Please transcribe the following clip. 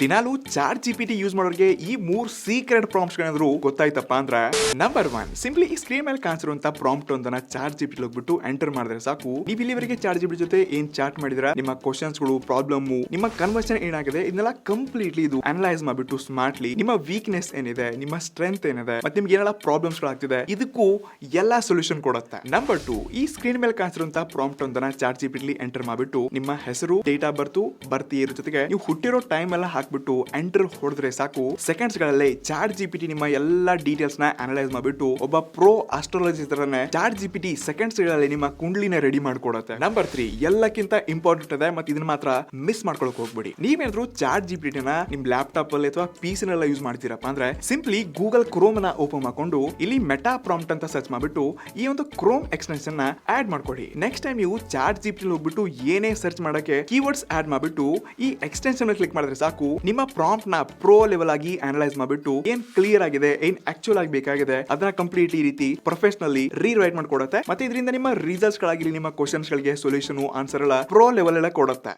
ದಿನಾಲು chat GPT use ಮಾಡೋರಿಗೆ ಈ 3 ಸೀಕ್ರೆಟ್ ಪ್ರಾಂಪ್ಟ್ಸ್ ಏನಾದ್ರು ಗೊತ್ತಾಯ್ತಪ್ಪ ಅಂದ್ರೆ ನಂಬರ್ 1 ಸಿಂಪ್ಲಿ ಈ ಸ್ಕ್ರೀನ್ ಮೇಲೆ ಕಾಣಿಸಿರುವಂತ ಪ್ರಾಂಪ್ಟ್ ಒಂದನ್ನ ಚಾಟ್ ಜಿಪಿಟಿ ಹೋಗ್ಬಿಟ್ಟು ಎಂಟರ್ ಮಾಡಿದ್ರೆ ಸಾಕು. ನೀವು ಇಲ್ಲಿವರೆಗೆ ಚಾಟ್ ಜಿಪಿಟಿ ಜೊತೆ ಏನ್ ಚಾಟ್ ಮಾಡಿದ್ರ ನಿಮ್ಮ ಕ್ವಶನ್ಸ್ ಗಳು, ಪ್ರಾಬ್ಲಮ್, ನಿಮ್ಮ ಕನ್ವರ್ಷನ್ ಏನಾಗಿದೆ ಇದನ್ನೆಲ್ಲ ಕಂಪ್ಲೀಟ್ಲಿ ಇದು ಅನಲೈಸ್ ಮಾಡ್ಬಿಟ್ಟು ಸ್ಮಾರ್ಟ್ಲಿ ನಿಮ್ಮ ವೀಕ್ನೆಸ್ ಏನಿದೆ, ನಿಮ್ಮ ಸ್ಟ್ರೆಂತ್ ಏನಿದೆ, ಮತ್ತೆ ನಿಮ್ಗೆ ಏನೆಲ್ಲ ಪ್ರಾಬ್ಲಮ್ಸ್ ಗಳಾಗ್ತಿದೆ ಇದಕ್ಕೂ ಎಲ್ಲಾ ಸೊಲ್ಯೂಷನ್ ಕೊಡುತ್ತೆ. ನಂಬರ್ 2 ಈ ಸ್ಕ್ರೀನ್ ಮೇಲೆ ಕಾಣಿಸಿರುವಂತ ಪ್ರಾಂಪ್ಟ್ ಒಂದನ್ನ ಚಾಟ್ ಜಿಪಿಟಿ ಎಂಟರ್ ಮಾಡ್ಬಿಟ್ಟು ನಿಮ್ಮ ಹೆಸರು, ಡೇಟ್ ಆಫ್ ಬರ್ತ್ ಇಯರ್ ಜೊತೆಗೆ ನೀವು ಹುಟ್ಟಿರೋ ಟೈಮ್ ಎಲ್ಲ ಹಾಕ್ಬಿಟ್ಟು ಎಂಟರ್ ಹೊಡೆದ್ರೆ ಸಾಕು, ಸೆಕೆಂಡ್ಸ್ ಗಳಲ್ಲಿ ಚಾಟ್ ಜಿಪಿಟಿ ನಿಮ್ಮ ಎಲ್ಲಾ ಡೀಟೇಲ್ಸ್ ನ ಅನಲೈಸ್ ಮಾಡ್ಬಿಟ್ಟು ಒಬ್ಬ ಪ್ರೋ ಆಸ್ಟ್ರಾಲಜಿಸ್ಟ್ ತರನೇ ಚಾಟ್ ಜಿಪಿಟಿ ಸೆಕೆಂಡ್ಸ್ ಗಳಲ್ಲಿ ನಿಮ್ಮ ಕುಂಡ್ಲಿನ ರೆಡಿ ಮಾಡ್ಕೊಡುತ್ತೆ. ನಂಬರ್ 3 ಎಲ್ಲಕ್ಕಿಂತ ಇಂಪಾರ್ಟೆಂಟ್ ಇದೆ, ಮತ್ತೆ ಇದನ್ನ ಮಾತ್ರ ಮಿಸ್ ಮಾಡ್ಕೊಳಕ್ ಹೋಗ್ಬೇಡಿ. ನೀವೇನಾದ್ರೂ ಚಾಟ್ ಜಿಪಿಟಿನ ನಿಮ್ ಲ್ಯಾಪ್ಟಾಪ್ ಅಲ್ಲಿ ಅಥವಾ PC ನೆಲ್ಲ ಯೂಸ್ ಮಾಡ್ತೀರಪ್ಪ ಅಂದ್ರೆ ಸಿಂಪ್ಲಿ ಗೂಗಲ್ ಕ್ರೋಮ್ ನ ಓಪನ್ ಮಾಡ್ಕೊಂಡು ಇಲ್ಲಿ ಮೆಟಾ ಪ್ರಾಂಪ್ಟ್ ಅಂತ ಸರ್ಚ್ ಮಾಡ್ಬಿಟ್ಟು ಈ ಒಂದು ಕ್ರೋಮ್ ಎಕ್ಸ್ಟೆನ್ಷನ್ ನ ಆಡ್ ಮಾಡ್ಕೊಡಿ. ನೆಕ್ಸ್ಟ್ ಟೈಮ್ ನೀವು ಚಾಟ್ ಜಿಪಿಟಿ ಹೋಗ್ಬಿಟ್ಟು ಏನೇ ಸರ್ಚ್ ಮಾಡಕ್ಕೆ ಕೀವರ್ಡ್ಸ್ ಆಡ್ ಮಾಡ್ಬಿಟ್ಟು ಈ ಎಕ್ಸ್ಟೆನ್ಷನ್ ಕ್ಲಿಕ್ ಮಾಡಿದ್ರೆ ಸಾಕು, ನಿಮ್ಮ ಪ್ರಾಂಪ್ಟ್ ನ ಪ್ರೋ ಲೆವೆಲ್ ಆಗಿ ಅನಲೈಸ್ ಮಾಡ್ಬಿಟ್ಟು ಏನ್ ಕ್ಲಿಯರ್ ಆಗಿದೆ, ಏನ್ ಆಕ್ಚುಲ್ ಆಗಿ ಬೇಕಾಗಿದೆ ಅದನ್ನ ಕಂಪ್ಲೀಟ್ ಈ ರೀತಿ ಪ್ರೊಫೆಷನಲಿ ರೀರೈಟ್ ಮಾಡ್ಕೊಡುತ್ತೆ. ಮತ್ತೆ ಇದರಿಂದ ನಿಮ್ಮ ರಿಸಲ್ಟ್ಸ್ ಗಳಾಗಿರಲಿ, ನಿಮ್ಮ ಕ್ವಶನ್ಸ್ ಗಳಿಗೆ ಸೊಲ್ಯೂಷನ್, ಆನ್ಸರ್ ಎಲ್ಲ ಪ್ರೋ ಲೆವೆಲ್ ಎಲ್ಲ ಕೊಡುತ್ತೆ.